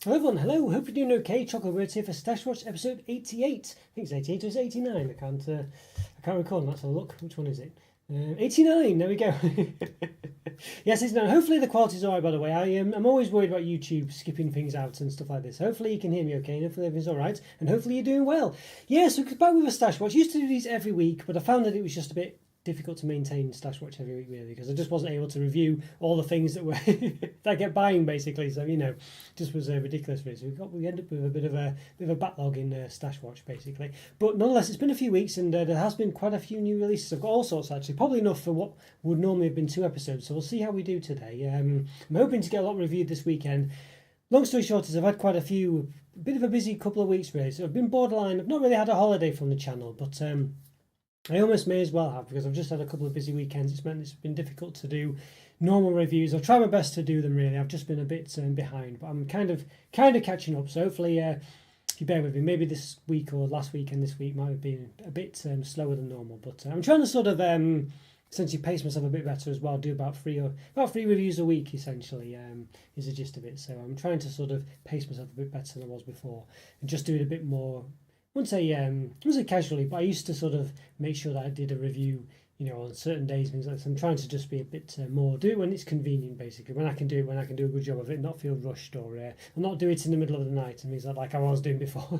Hello everyone, hello, hope you're doing okay. Chocolo, Roberto here for Stash Watch episode 88. I think it's 88 or it's 89, I can't recall. Let's have a look. Which one is it? 89, there we go. Yes, it's now. Hopefully the quality's alright, by the way. I'm always worried about YouTube skipping things out and stuff like this. Hopefully you can hear me okay, and hopefully everything's alright, and hopefully you're doing well. Yeah, so back with a Stash Watch. I used to do these every week, but I found that it was just a bit difficult to maintain Stash Watch every week, really, because I just wasn't able to review all the things that were that I kept buying, basically. So just was ridiculous, really. So we ended up with a bit of a backlog in Stash Watch, basically. But nonetheless, it's been a few weeks, and there has been quite a few new releases. I've got all sorts, actually, probably enough for what would normally have been 2 episodes. So we'll see how we do today. I'm hoping to get a lot reviewed this weekend. Long story short is I've had quite a bit of a busy couple of weeks, really. So I've been borderline. I've not really had a holiday from the channel, but I almost may as well have, because I've just had a couple of busy weekends. It's meant it's been difficult to do normal reviews. I'll try my best to do them, really. I've just been a bit behind, but I'm kind of catching up. So hopefully, if you bear with me, maybe this week or last week and this week might have been a bit slower than normal. But I'm trying to sort of essentially pace myself a bit better as well. Do about three reviews a week, essentially, is the gist of it. So I'm trying to sort of pace myself a bit better than I was before, and just do it a bit more. I wouldn't say casually, but I used to sort of make sure that I did a review, on certain days. Things like that. So I'm trying to just be a bit more, do it when it's convenient, basically. When I can do it, when I can do a good job of it, not feel rushed, or not do it in the middle of the night and things like I was doing before.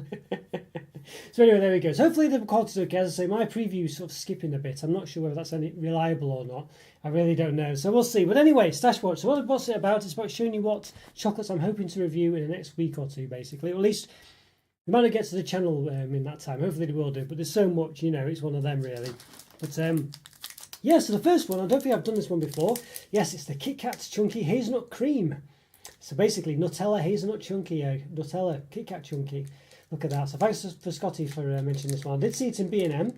So anyway, there we go. So hopefully the quality's okay. As I say, my preview sort of skipping a bit. I'm not sure whether that's any reliable or not. I really don't know. So we'll see. But anyway, Stash Watch. So what's it about? It's about showing you what chocolates I'm hoping to review in the next week or two, basically, or at least. We might not get to the channel in that time. Hopefully they will do. But there's so much, it's one of them, really. But yeah, so the first one, I don't think I've done this one before. Yes, it's the Kit Kat Chunky Hazelnut Cream. So basically, Nutella Hazelnut Chunky, Nutella Kit Kat Chunky. Look at that. So thanks for Scotty for mentioning this one. I did see it in B&M,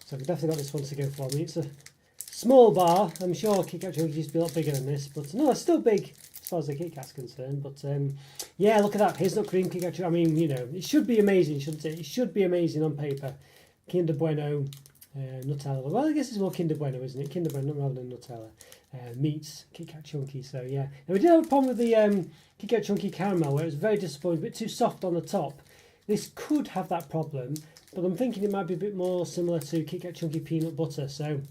so I've definitely got this one to go for me. It's a small bar. I'm sure Kit Kat Chunky used to be a lot bigger than this, but no, it's still big as far as the Kit Kat's concerned. But yeah, look at that hazelnut cream Kit Kat. I mean, it should be amazing, shouldn't it? It should be amazing on paper. Kinder Bueno, Nutella. Well, I guess it's more Kinder Bueno, isn't it? Kinder Bueno rather than Nutella. Meets Kit Kat Chunky. So yeah. Now we did have a problem with the Kit Kat Chunky caramel, where it was very disappointing, a bit too soft on the top. This could have that problem, but I'm thinking it might be a bit more similar to Kit Kat Chunky peanut butter. So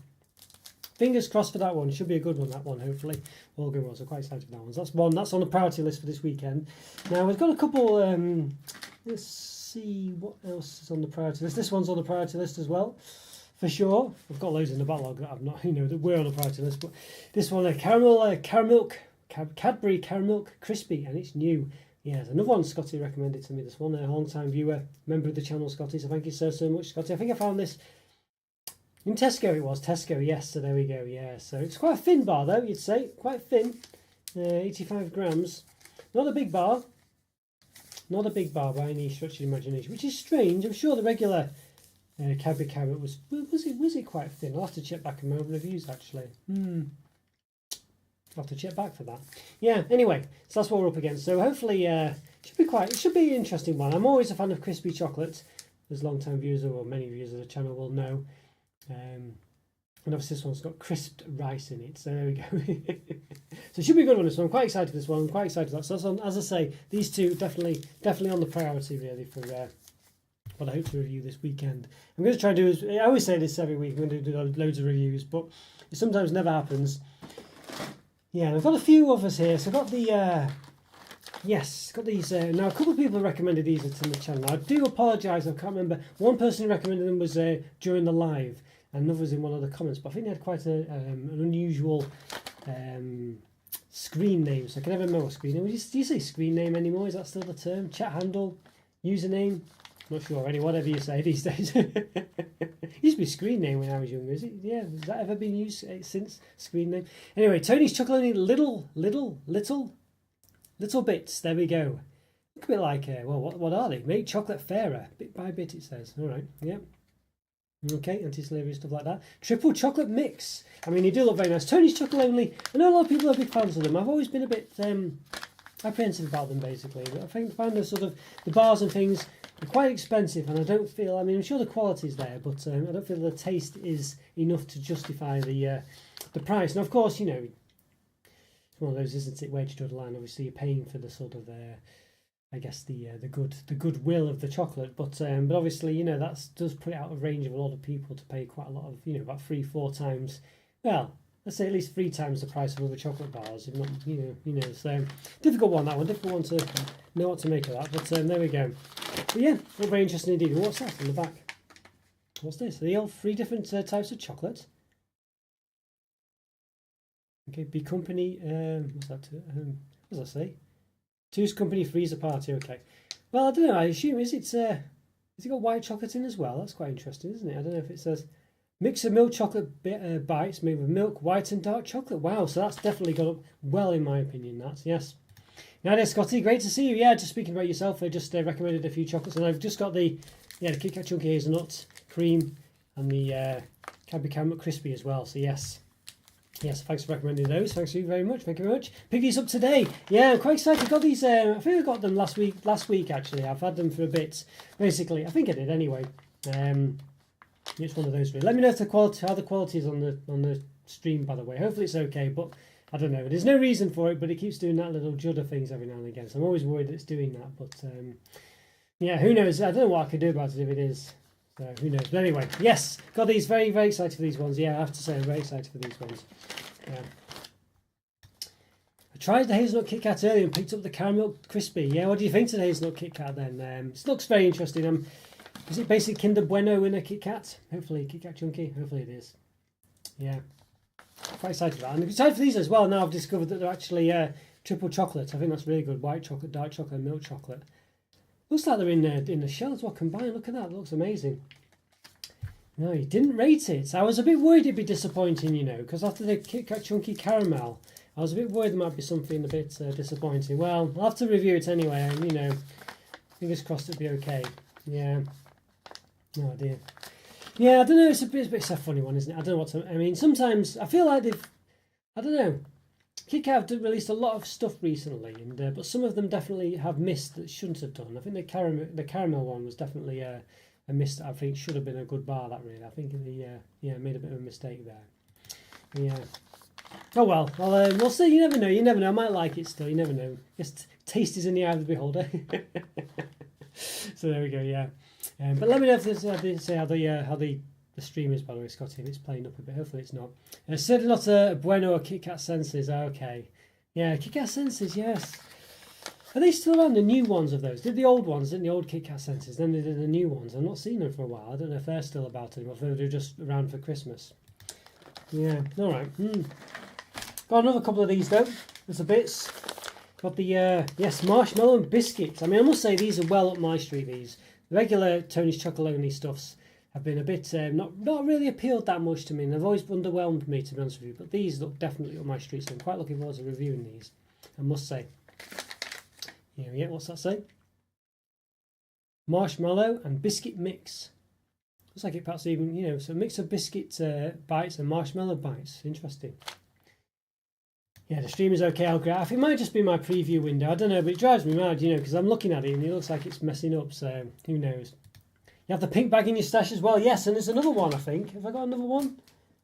fingers crossed for that one. Should be a good one, that one, hopefully. All good ones. I'm quite excited for that one. So that's one. That's on the priority list for this weekend. Now, we've got a couple... let's see what else is on the priority list. This one's on the priority list as well, for sure. I've got loads in the backlog that I've not, that we're on the priority list. But this one, Cadbury Caramel Crispy, and it's new. Yeah, there's another one Scotty recommended to me. This one, a long-time viewer, member of the channel, Scotty. So thank you so much, Scotty. I think I found this... in Tesco it was. Tesco, yes. So there we go, yeah. So it's quite a thin bar, though, you'd say. Quite thin. 85 grams. Not a big bar. Not a big bar by any stretch of imagination, which is strange. I'm sure the regular Cadbury Carrot was it quite thin? I'll have to check back in my own reviews, actually. I'll have to check back for that. Yeah, anyway, so that's what we're up against. So hopefully it should be an interesting one. I'm always a fan of crispy chocolate, as long-time viewers or many viewers of the channel will know. And obviously this one's got crisped rice in it, so there we go. So it should be a good one, this one. I'm quite excited for this one. I'm quite excited for that. So as I say, these two definitely on the priority, really, for what I hope to review this weekend. I'm going to try and do, I always say this every week, I'm going to do loads of reviews, but it sometimes never happens. Yeah, and I've got a few others here. So I've got the... yes, got these. Now, a couple of people have recommended these to the channel. I do apologise, I can't remember. One person who recommended them was during the live, and another was in one of the comments. But I think they had quite an unusual screen name. So I can never remember what screen name. Do you say screen name anymore? Is that still the term? Chat handle? Username? Not sure. Anyway, whatever you say these days. It used to be screen name when I was younger, is it? Yeah, has that ever been used since screen name? Anyway, Tony's Chocolate Little bits, there we go. Look a bit like, well, what are they? Make chocolate fairer. Bit by bit, it says. All right, yeah. Okay, anti-slavery, stuff like that. Triple chocolate mix. I mean, they do look very nice. Tony's Chocolate Only. I know a lot of people are big fans of them. I've always been a bit apprehensive about them, basically. But I find the sort of, the bars and things are quite expensive, and I don't feel, I'm sure the quality's there, but I don't feel the taste is enough to justify the price. Now, of course, it's one of those, isn't it, wage to the line. Obviously, you're paying for the sort of I guess the goodwill of the chocolate, but obviously that does put it out of range of a lot of people to pay quite a lot of about 3-4 times, well, let's say at least 3 times the price of other chocolate bars, if not so difficult one, that one, difficult one to know what to make of that, but there we go. But yeah, very interesting indeed. What's that in the back? What's this? Are they all 3 different types of chocolate? Okay, B Company. What's that? What does that say? Two's Company Freezer Party. Okay. Well, I don't know. I assume has it got white chocolate in as well? That's quite interesting, isn't it? I don't know if it says mix of milk chocolate bites made with milk, white and dark chocolate. Wow, so that's definitely got up well in my opinion. That's yes. Now there, Scotty. Great to see you. Yeah, just speaking about yourself, I just recommended a few chocolates, and I've just got the Kit Kat Chunky Hazelnut Cream and the Cadbury Caramel Crispy as well. So yes, thanks for recommending those. Thanks you very much. Thank you very much. Pick these up today. Yeah, I'm quite excited. I got these. I think I got them last week actually. I've had them for a bit. Basically, I think I did anyway. It's one of those. Really. Let me know if how the quality is on the stream. By the way, hopefully it's okay. But I don't know. There's no reason for it, but it keeps doing that little judder things every now and again. So I'm always worried that it's doing that. But yeah, who knows? I don't know what I can do about it if it is. So who knows? But anyway, yes, got these. Very, very excited for these ones. Yeah, I have to say I'm very excited for these ones. Yeah. I tried the hazelnut Kit Kat earlier and picked up the caramel crispy. Yeah, what do you think of the hazelnut Kit Kat then? It looks very interesting. Is it basically Kinder Bueno in a Kit Kat? Hopefully Kit Kat Chunky. Hopefully it is. Yeah. Quite excited for that. And I'm excited for these as well. Now I've discovered that they're actually triple chocolate. I think that's really good. White chocolate, dark chocolate, and milk chocolate. Looks like they're in the shell as well combined. Look at that. It looks amazing. No, you didn't rate it. I was a bit worried it'd be disappointing, because after the Kit Kat Chunky Caramel, I was a bit worried there might be something a bit disappointing. Well, I'll have to review it anyway, and, fingers crossed it'll be okay. Yeah. Oh, dear. Yeah, I don't know. It's a funny one, isn't it? I don't know what to... I mean, sometimes I feel like I don't know. Kit Kat have released a lot of stuff recently, and but some of them definitely have missed that shouldn't have done. I think the caramel one was definitely a miss that I think should have been a good bar. That really, I think made a bit of a mistake there. Yeah. Oh well. We'll see. You never know. You never know. I might like it still. You never know. Just taste is in the eye of the beholder. So there we go. Yeah. But let me know if there's say how the stream is, by the way, Scotty, if it's playing up a bit. Hopefully it's not. Certainly not a Bueno or Kit Kat Senses. Okay. Yeah, Kit Kat Senses, yes. Are they still around, the new ones of those? Did the old ones, didn't the old Kit Kat Senses? Then they did the new ones. I've not seen them for a while. I don't know if they're still about anymore. If they're just around for Christmas. Yeah, all right. Got another couple of these, though. There's a bits. Got the, marshmallow and biscuits. I mean, I must say, these are well up my street, these. The regular Tony's Chocolonely stuffs have been a bit not really appealed that much to me, and they've always underwhelmed me, to be honest with you. But these look definitely up my street, so I'm quite looking forward to reviewing these, I must say. Yeah, what's that say? Marshmallow and biscuit mix. Looks like it perhaps even, so a mix of biscuit bites and marshmallow bites. Interesting. Yeah, the stream is okay. I think it might just be my preview window. I don't know, but it drives me mad, because I'm looking at it and it looks like it's messing up, so who knows. You have the pink bag in your stash as well. Yes, and there's another one, I think. Have I got another one?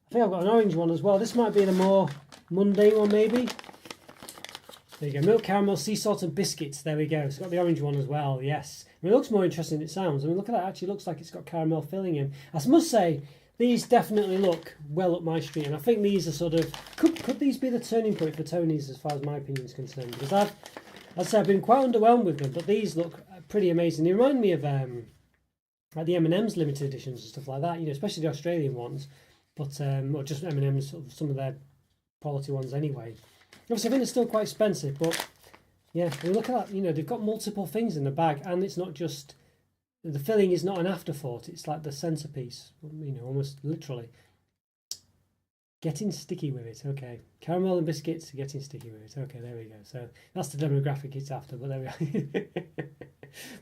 I think I've got an orange one as well. This might be the more mundane one, maybe. There you go. Milk, caramel, sea salt and biscuits. There we go. It's got the orange one as well, yes. I mean, it looks more interesting than it sounds. I mean, look at that. It actually looks like it's got caramel filling in. I must say, these definitely look well up my street, and I think these are sort of... Could these be the turning point for Tony's as far as my opinion is concerned? Because I've been quite underwhelmed with them, but these look pretty amazing. They remind me of... like the M&M's limited editions and stuff like that, especially the Australian ones, but or just M&M's, sort of some of their quality ones anyway. Obviously, I think they're still quite expensive, but yeah, I mean, look at that. They've got multiple things in the bag, and it's not just the filling is not an afterthought. It's like the centerpiece, almost literally. Getting sticky with it, okay. Caramel and biscuits, getting sticky with it. Okay, there we go. So that's the demographic it's after, but there we are.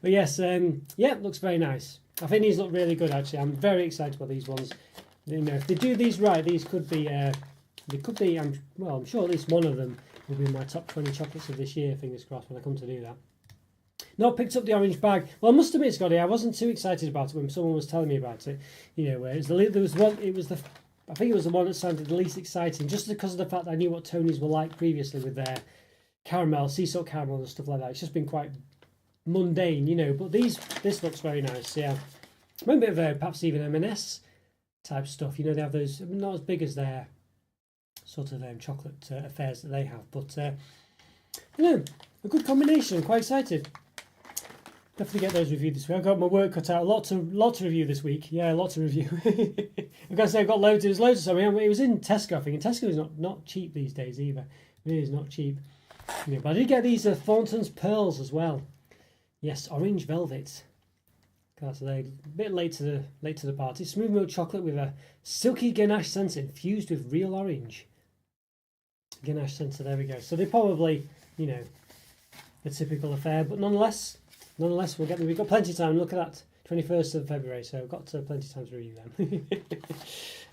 But yes, looks very nice. I think these look really good, actually. I'm very excited about these ones. If they do these right, these could be, I'm sure at least one of them will be in my top 20 chocolates of this year, fingers crossed, when I come to do that. Not picked up the orange bag. Well, I must admit, Scotty, I wasn't too excited about it when someone was telling me about it. Where I think it was the one that sounded the least exciting, just because of the fact that I knew what Tony's were like previously with their caramel, sea salt caramel and stuff like that. It's just been quite mundane, you know. But this looks very nice. Yeah, maybe a bit of perhaps even M&S type stuff. You know, they have those, not as big as their sort of chocolate affairs that they have, but you know, a good combination. I'm quite excited. Definitely get those reviewed this week. I've got my work cut out. Lots to review this week. Yeah, lots to review. I've got to say, I've got loads. There's loads of stuff. I mean, it was in Tesco, I think. And Tesco is not cheap these days either. It is not cheap. You know, but I did get these Thornton's Pearls as well. Yes, orange velvet. That's a bit late to the party. Smooth milk chocolate with a silky ganache centre infused with real orange. Ganache centre. There we go. So they probably, you know, the typical affair, but nonetheless, we'll get them. We've got plenty of time. Look at that, 21st of February. So I've got plenty of time to review them.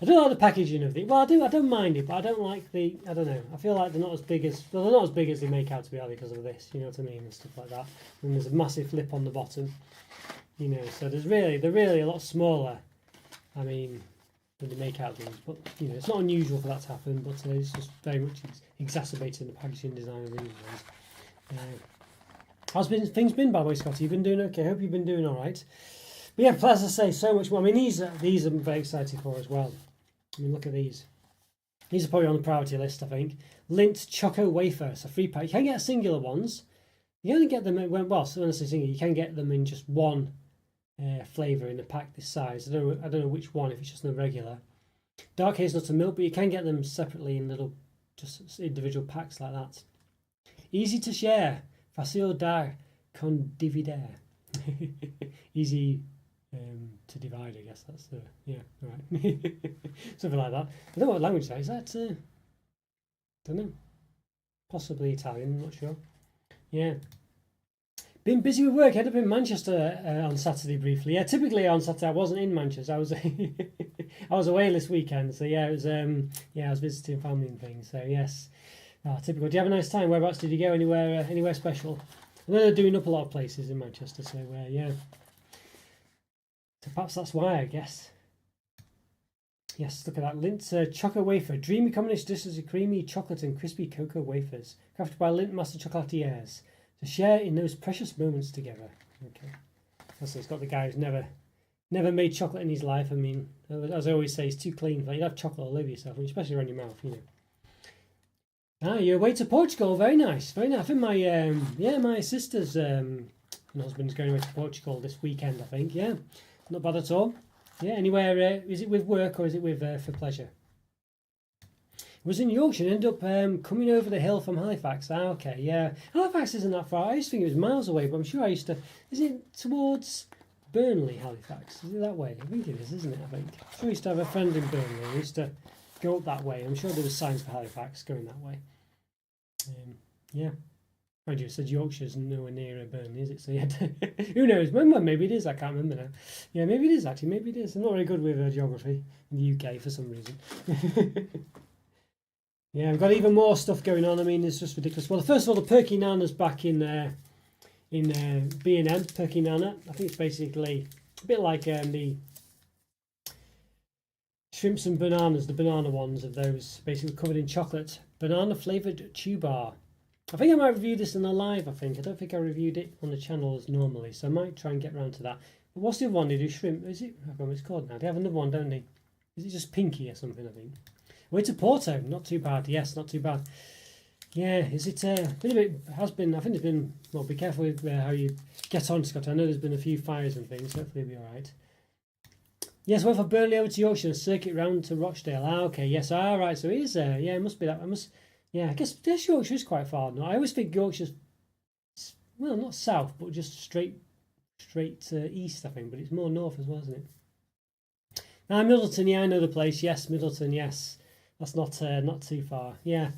I don't like the packaging of it. Well, I do. I don't mind it, but I don't like the. I don't know. I feel like they're not as big as. Well, they're not as big as they make out to be, are they, because of this? You know what I mean, and stuff like that. And there's a massive lip on the bottom. You know, so they're really a lot smaller. I mean, than they make out these, but you know, it's not unusual for that to happen. But it's just very much exacerbating the packaging design of these ones. How's things been, by the way, Scotty? You've been doing okay. I hope you've been doing all right. But yeah, as I say, so much more. I mean, these I'm very excited for as well. I mean, look at these. These are probably on the priority list, I think. Lindt Choco Wafer. It's a free pack. You can get singular ones. You only get them so when I say singular, you can get them in just one flavour in a pack this size. I don't know which one, if it's just the regular. Dark hazelnut and milk, but you can get them separately in little, just individual packs like that. Easy to share. Facile da condividere. Easy to divide, I guess. That's the, yeah, right. Something like that. I don't know what language that is. That, don't know. Possibly Italian, I'm not sure. Yeah. Been busy with work. I ended up in Manchester on Saturday briefly. Yeah, typically on Saturday I wasn't in Manchester. I was I was away this weekend. So yeah, it was I was visiting family and things. So yes. Typical. Do you have a nice time? Whereabouts did you go? Anywhere special? I know they're doing up a lot of places in Manchester, so yeah. So perhaps that's why, I guess. Yes, look at that. Lindt Choco Wafer. Dreamy combination dishes of creamy chocolate and crispy cocoa wafers. Crafted by Lindt Master Chocolatiers. To share in those precious moments together. Okay. So it's got the guy who's never made chocolate in his life. I mean, as I always say, it's too clean. Like, you'd have chocolate all over yourself, especially around your mouth, you know. You're away to Portugal. Very nice, very nice. I think my sister's husband's going away to Portugal this weekend. I think, yeah, not bad at all. Yeah, anywhere? Is it with work or is it with for pleasure? It was in Yorkshire. And ended up coming over the hill from Halifax. Okay, yeah, Halifax isn't that far. I used to think it was miles away, but I'm sure I used to. Is it towards Burnley, Halifax? Is it that way? I think it is, isn't it? I think. I'm sure I used to have a friend in Burnley. I used to go up that way. I'm sure there was signs for Halifax going that way. Yeah. Mind you, said Yorkshire's nowhere near Burnley, is it? So yeah, who knows? Maybe it is. I can't remember now. Yeah, maybe it is actually. Maybe it is. I'm not very good with geography in the UK for some reason. Yeah, I've got even more stuff going on. I mean, it's just ridiculous. Well, first of all, the Perky Nana's back in B&M. Perky Nana. I think it's basically a bit like the shrimps and bananas, the banana ones of those, basically covered in chocolate. Banana flavoured chew bar. I think I might review this in a live, I think. I don't think I reviewed it on the channel as normally, so I might try and get around to that. But what's the other one they do? Shrimp? Is it? I don't know what it's called now. They have another one, don't they? Is it just Pinky or something, I think? Way to Porto. Not too bad. Yes, not too bad. Yeah, is it been a bit, has been, I think it's been, well, be careful with how you get on, Scott. I know there's been a few fires and things, hopefully it'll be alright. Yes, went from Burnley over to Yorkshire and circuit round to Rochdale. Okay, yes, right, so it is yeah, it must be that, I guess Yorkshire is quite far. No, I always think Yorkshire's, well, not south, but just straight east, I think, but it's more north as well, isn't it? Now, Middleton, yeah, I know the place, yes, Middleton, yes, that's not too far, yeah.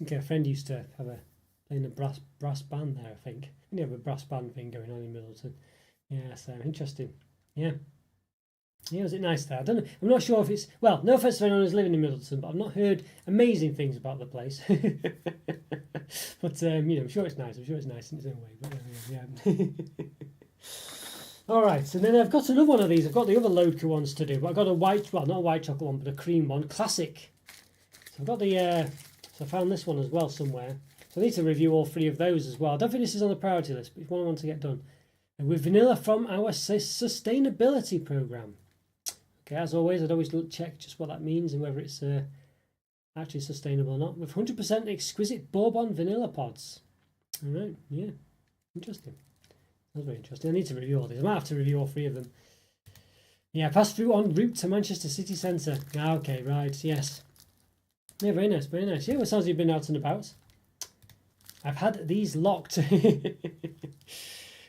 Okay, a friend used to have playing a brass band there, I think. You have a brass band thing going on in Middleton. Yeah, so interesting. Yeah. Yeah, was it nice there? I don't know. I'm not sure if it's, well, no offense to anyone who's living in Middleton, but I've not heard amazing things about the place. But I'm sure it's nice. I'm sure it's nice in its own way. But yeah. All right, so then I've got another one of these. I've got the other Lodka ones to do, but I've got a white, well, not a white chocolate one, but a cream one, classic. So I've got the. So I found this one as well somewhere. So I need to review all 3 of those as well. I don't think this is on the priority list, but it's one I want to get done. And with vanilla from our sustainability program. Okay, as always, I'd always check just what that means and whether it's actually sustainable or not. With 100% exquisite bourbon vanilla pods. All right, yeah, interesting. That's very interesting. I need to review all these. I might have to review all 3 of them. Yeah, pass through en route to Manchester city centre. Ah, okay, right, yes. Yeah, very nice, very nice. Yeah, well, it sounds like you've been out and about. I've had these locked.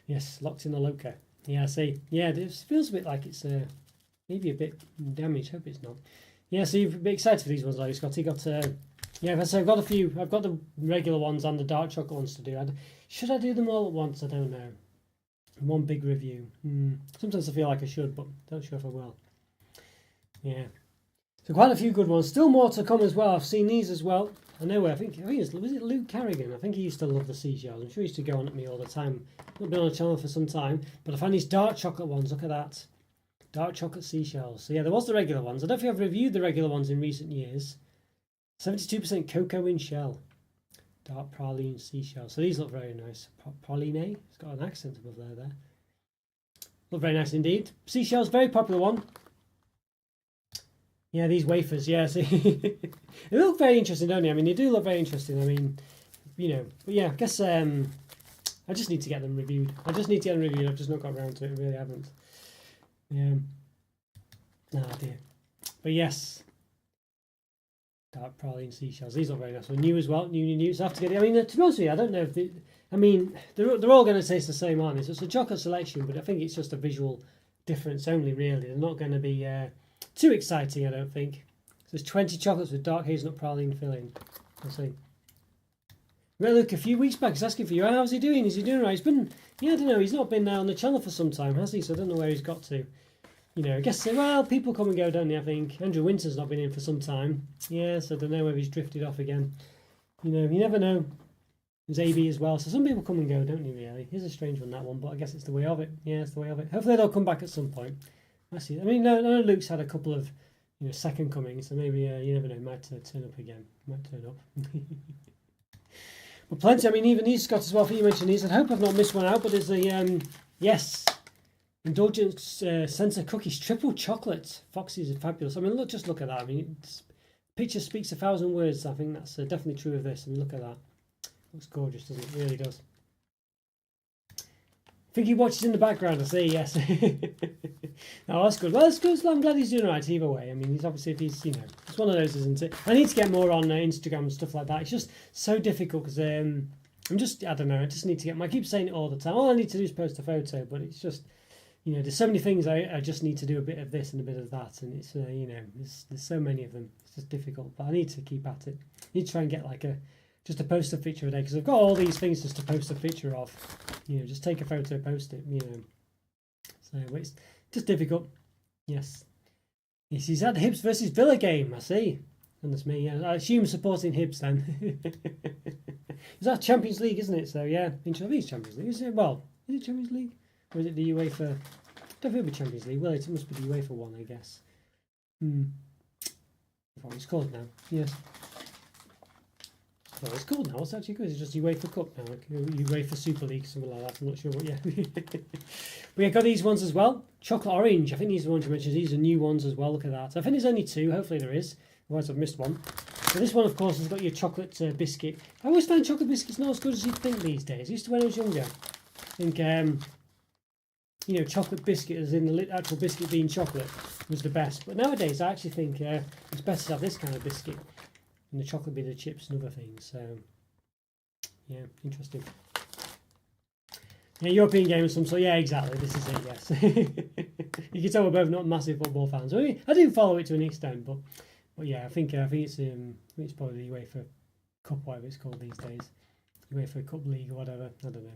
Yes, locked in the locker. Yeah, I see. Yeah, it feels a bit like it's maybe a bit damaged. Hope it's not. Yeah, so you've been excited for these ones, though, Scotty. Got yeah, so I've got a few. I've got the regular ones and the dark chocolate ones to do. Should I do them all at once? I don't know. One big review. Sometimes I feel like I should, but don't sure if I will. Yeah. So quite a few good ones. Still more to come as well. I've seen these as well. I know. I think was it Luke Carrigan? I think he used to love the seashells. I'm sure he used to go on at me all the time. Not been on the channel for some time, but I found these dark chocolate ones. Look at that, dark chocolate seashells. So yeah, there was the regular ones. I don't think I've reviewed the regular ones in recent years. 72% cocoa in shell. Dark praline seashells. So these look very nice. Praline. It's got an accent above there. Look very nice indeed. Seashells, very popular one. Yeah, these wafers, yeah, see. They look very interesting, don't they? I mean, they do look very interesting. I mean, you know, but yeah, I guess I just need to get them reviewed. I've just not got around to it, I really haven't. Yeah. Oh dear. But yes. Dark praline seashells. These look very nice. Well, new as well. New. So I have to get it. I mean, to be honest with you, I don't know if they're all going to taste the same, aren't they? So it's a chocolate selection, but I think it's just a visual difference only, really. They're not going to be too exciting, I don't think. So there's 20 chocolates with dark hazelnut praline filling. Let's see. Well, look, a few weeks back, he's asking for you. How's he doing? Is he doing right? He's been, yeah, I don't know. He's not been on the channel for some time, has he? So I don't know where he's got to. You know, I guess, well, people come and go, don't they, I think. Andrew Winter's not been in for some time. Yeah, so I don't know whether he's drifted off again. You know, you never know. There's AB as well. So some people come and go, don't they, really? Here's a strange one, that one, but I guess it's the way of it. Yeah, it's the way of it. Hopefully they'll come back at some point. I see. I mean, no, Luke's had a couple of, second comings, so maybe, you never know, he might turn up again. Might turn up. But plenty, I mean, even these, Scott, as well, for you mentioned these. I hope I've not missed one out, but there's a, yes, Indulgence Sensor Cookies, triple chocolate. Foxy's are fabulous. I mean, just look at that. I mean, picture speaks 1,000 words. I think that's definitely true of this. I mean, look at that. Looks gorgeous, doesn't it? It really does. I think he watches in the background, I see, yes. Oh, that's good. Well, that's good. I'm glad he's doing right either way. I mean, he's obviously, if he's, it's one of those, isn't it? I need to get more on Instagram and stuff like that. It's just so difficult because I don't know, I just need to get, I keep saying it all the time. All I need to do is post a photo, but it's just, there's so many things I just need to do a bit of this and a bit of that. And it's, there's so many of them. It's just difficult, but I need to keep at it. I need to try and get just to post a picture a day because I've got all these things just to post a picture of. Just take a photo, post it. So it's just difficult. Yes, he's at the Hibs versus Villa game. I see. Goodness me. Yeah, I assume supporting Hibs then. Is that Champions League, isn't it? So yeah, I think it's Champions League. Is it? Well, is it Champions League or is it the UEFA? I don't think it'll be Champions League. Well, it must be the UEFA one, I guess. What it's called now? Yes. Well, it's called now. What's actually good? It's just UEFA Cup now. Like UEFA Super League, something like that. I'm not sure what. Yeah. But yeah, got these ones as well. Chocolate orange. I think these are the ones you mentioned. These are new ones as well. Look at that. I think there's only 2. Hopefully there is. Otherwise I've missed one. So this one, of course, has got your chocolate biscuit. I always find chocolate biscuits not as good as you'd think these days. I used to when I was younger. I think chocolate biscuit, as in the actual biscuit being chocolate, was the best. But nowadays, I actually think it's better to have this kind of biscuit. And the chocolate be the chips and other things. So, yeah, interesting. Yeah, European game of some sort. Yeah, exactly. This is it, yes. You can tell we're both not massive football fans. I do follow it to an extent, but yeah, I think it's probably the UEFA Cup, whatever it's called these days. UEFA Cup League or whatever. I don't know.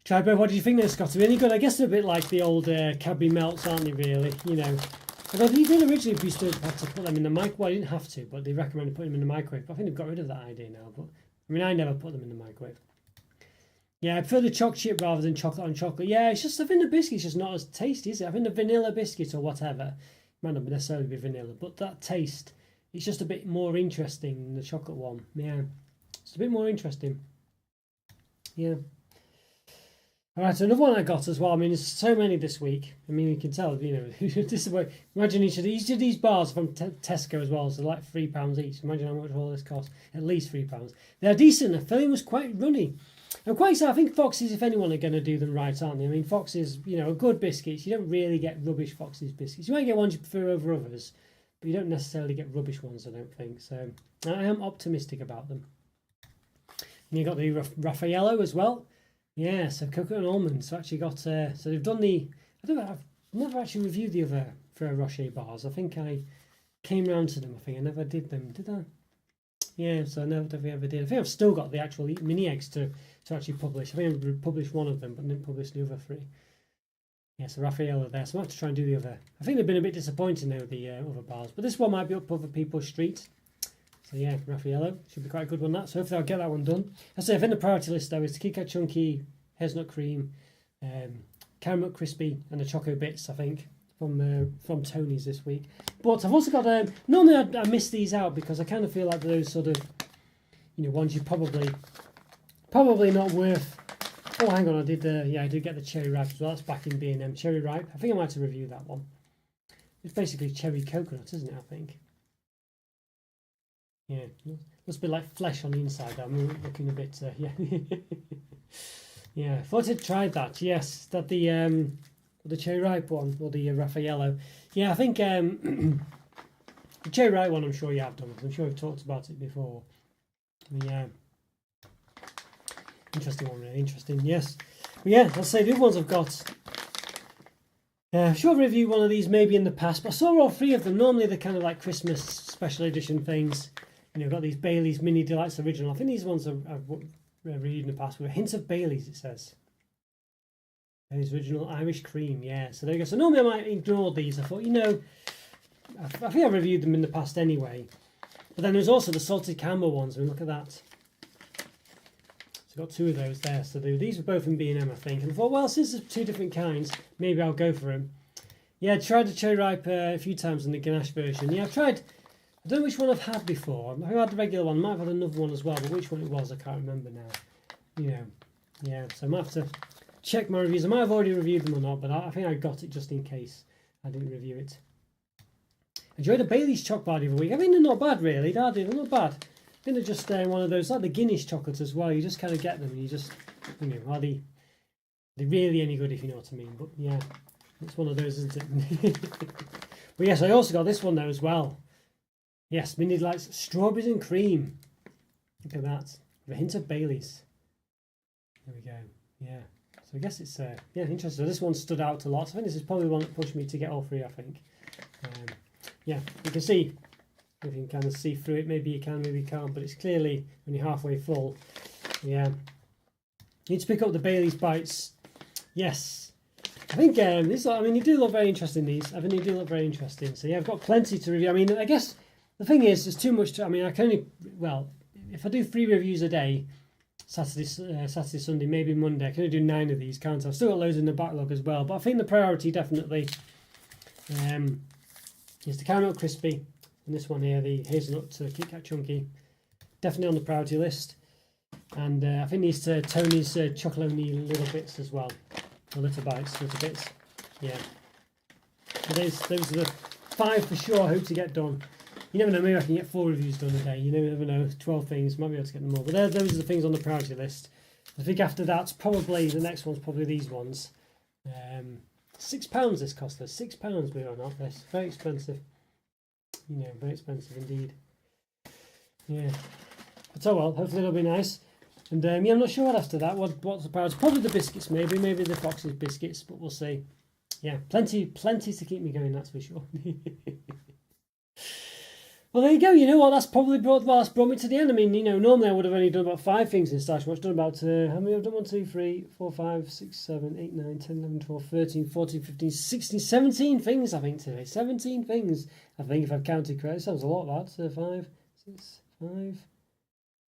Try both. What did you think there, Scott? Are they any good? I guess they're a bit like the old Cadbury Melts, aren't they, really? Although you did originally used to have to put them in the microwave. Well, I didn't have to, but they recommended putting them in the microwave. But I think they've got rid of that idea now. But I never put them in the microwave. Yeah, I prefer the choc chip rather than chocolate on chocolate. Yeah, it's just, I think the biscuit's just not as tasty, is it? I think the vanilla biscuit or whatever might not necessarily be vanilla, but that taste, it's just a bit more interesting than the chocolate one. Yeah, It's a bit more interesting. Yeah. All right, so another one I got as well. I mean, there's so many this week. I mean, you can tell, this is what, imagine each of these bars from Tesco as well, so like £3 each. Imagine how much all this costs. At least £3. They're decent. The filling was quite runny. I'm quite sad. I think Foxes, if anyone, are going to do them right, aren't they? I mean, Foxes, good biscuits. You don't really get rubbish Foxes biscuits. You might get ones you prefer over others, but you don't necessarily get rubbish ones, I don't think. So I am optimistic about them. And you got the Raffaello as well. Yeah, so coconut and almonds. So actually got so they've done the. I don't know. I've never actually reviewed the other Ferrero Rocher bars. I think I came round to them. I think I never did them. Did I? Yeah, so I never ever did. I think I've still got the actual mini eggs to actually publish. I think I've published one of them, but didn't publish the other 3. Yeah, so Raffaello there. So I have to try and do the other. I think they've been a bit disappointing though, the other bars, but this one might be up other people's street. So yeah, Raffaello should be quite a good one. That, so hopefully I'll get that one done. I say I think the priority list though is the Kit Kat Chunky, hazelnut cream, caramel crispy, and the Choco bits. I think from Tony's this week. But I've also got normally I miss these out because I kind of feel like those sort of ones you probably not worth. Oh, hang on, I did get the cherry ripe as well. That's back in B&M cherry ripe. I think I might have reviewed that one. It's basically cherry coconut, isn't it? I think. Yeah, must be like flesh on the inside. I'm looking a bit, yeah. Yeah, I thought I'd tried that. Yes, that the cherry ripe one or the Raffaello. Yeah, I think the cherry ripe one. I'm sure you have done. I'm sure we've talked about it before. Yeah, interesting one, really interesting. Yes, but yeah. I'll say the other ones I've got. I'm sure I've reviewed one of these maybe in the past, but I saw all 3 of them. Normally they're kind of like Christmas special edition things. Got these Bailey's Mini Delights Original. I think these ones I've read in the past with a hint of Bailey's, it says. Bailey's Original Irish Cream, yeah. So there you go. So normally I might ignore these. I thought, I think I reviewed them in the past anyway. But then there's also the salted caramel ones. I mean, look at that. So I've got 2 of those there. So these were both in B&M, I think. And I thought, well, since there's 2 different kinds, maybe I'll go for them. Yeah, I tried the cherry ripe a few times in the ganache version. Yeah, I don't know which one I've had before. I've had the regular one. I might have had another one as well, but which one it was, I can't remember now. Yeah, so I might have to check my reviews. I might have already reviewed them or not, but I think I got it just in case I didn't review it. Enjoyed a Bailey's choc bar the other week. I think they're not bad, really. They're not bad. I think they're just one of those, like the Guinness chocolates as well. You just kind of get them and you just, are they really any good, if you know what I mean? But yeah, it's one of those, isn't it? But yes, I also got this one though as well. Yes, Mini Delights Strawberries and Cream. Look at that. With a hint of Bailey's. There we go. Yeah. So I guess it's interesting. So this one stood out a lot. I think this is probably the one that pushed me to get all 3, I think. Yeah, you can see, if you can kind of see through it, maybe you can, maybe you can't, but it's clearly only halfway full. Yeah. Need to pick up the Bailey's Bites. Yes. I think you do look very interesting, these. I think you do look very interesting. So yeah, I've got plenty to review. I mean, I guess the thing is, there's too much to, I can only, if I do 3 reviews a day, Saturday, Sunday, maybe Monday, I can only do 9 of these, can't I? I've still got loads in the backlog as well, but I think the priority definitely is the caramel crispy, and this one here, the hazelnut Kit Kat Chunky, definitely on the priority list. And I think these Tony's chocolatey little bits as well, or little bits, yeah. So those are the 5 for sure I hope to get done. You never know, maybe I can get 4 reviews done a day. You never know, 12 things, might be able to get them more. But those are the things on the priority list. I think after that, probably the next one's probably these ones. £6 this cost us. £6, believe it or not. This very expensive. Very expensive indeed. Yeah, but oh well. Hopefully it'll be nice. And I'm not sure what after that. What's the priority? Probably the biscuits, maybe the Fox's biscuits, but we'll see. Yeah, plenty to keep me going. That's for sure. Well, there you go. You know what? That's probably brought me to the end. I mean, normally I would have only done about 5 things in Stash Watch. Done about, how many I've done? 1, 2, 3, 4, 5, 6, 7, 8, 9, 10, 11, 12, 13, 14, 15, 16, 17 things, I think, today. 17 things, I think, if I've counted correctly. Sounds a lot, that. 5, 6, 5,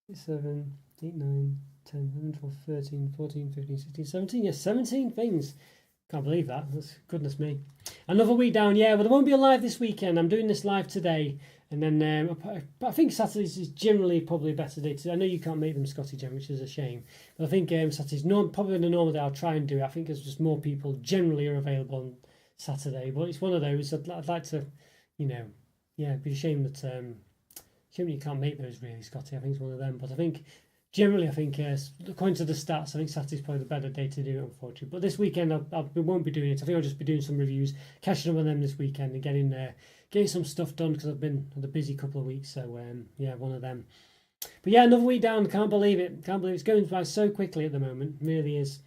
6, 7, 8, 9, 10, 11, 12, 13, 14, 15, 16, 17. Yes, 17 things. Can't believe that. That's goodness me. Another week down, yeah. Well, there won't be a live this weekend. I'm doing this live today. And then I think Saturdays is generally probably a better day. I know you can't make them, Scotty Jen, which is a shame. But I think Saturday's probably the normal day. I'll try and do it. I think there's just more people generally are available on Saturday. But it's one of those I'd like to, it'd be a shame that you can't make those really, Scotty. I think it's one of them. But I think generally, according to the stats, I think Saturday's probably the better day to do it, unfortunately. But this weekend, I won't be doing it. I think I'll just be doing some reviews, catching up on them this weekend and getting some stuff done because I've been had a busy couple of weeks. So, one of them. But yeah, another week down. Can't believe it. Can't believe it's going by so quickly at the moment. It really is,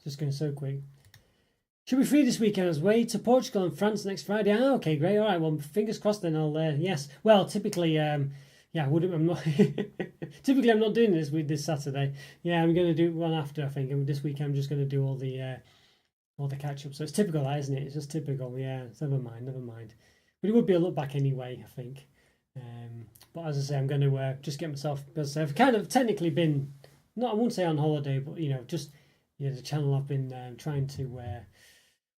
just going so quick. Should be free this weekend as way to Portugal and France next Friday. Ah, okay, great. All right, well, fingers crossed then. I'll, yes. Well, typically, I'm not. Typically, I'm not doing this this Saturday. Yeah, I'm going to do one after. I think, and this week I'm just going to do all the catch up. So it's typical, isn't it? It's just typical. Yeah, never mind. But it would be a look back anyway, I think. But as I say, I'm going to just get myself. Because I've kind of technically been, I won't say on holiday, but the channel I've been trying to.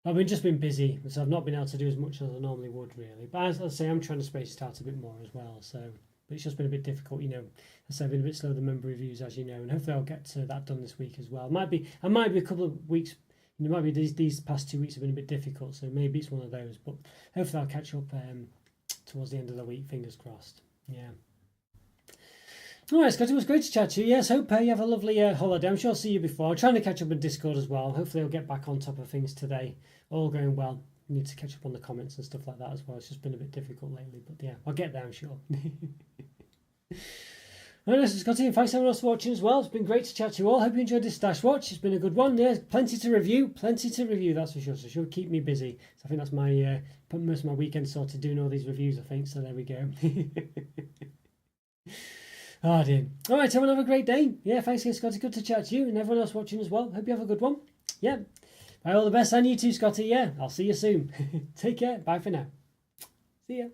I've just been busy, so I've not been able to do as much as I normally would, really. But as I say, I'm trying to space it out a bit more as well. So, but it's just been a bit difficult, As I say, I've been a bit slow with the member reviews, as you know, and hopefully I'll get that done this week as well. I might be a couple of weeks. It might be these past 2 weeks have been a bit difficult, so maybe it's one of those. But hopefully I'll catch up towards the end of the week. Fingers crossed. Yeah. All right, Scott, it was great to chat to you. Yes, hope you have a lovely holiday. I'm sure I'll see you before. I'm trying to catch up on Discord as well. Hopefully I'll get back on top of things today. All going well. I need to catch up on the comments and stuff like that as well. It's just been a bit difficult lately, but yeah, I'll get there, I'm sure. All right, this is Scotty, and thanks everyone else for watching as well. It's been great to chat to you all. Hope you enjoyed this Stash Watch. It's been a good one. Yeah, plenty to review, that's for sure. So she'll keep me busy. So I think that's my most of my weekend sorted doing all these reviews, I think. So there we go. Oh dear. All right, everyone, have a great day. Yeah, thanks again, Scotty. Good to chat to you and everyone else watching as well. Hope you have a good one. Yeah. Bye, all the best, and you too, Scotty. Yeah, I'll see you soon. Take care. Bye for now. See ya.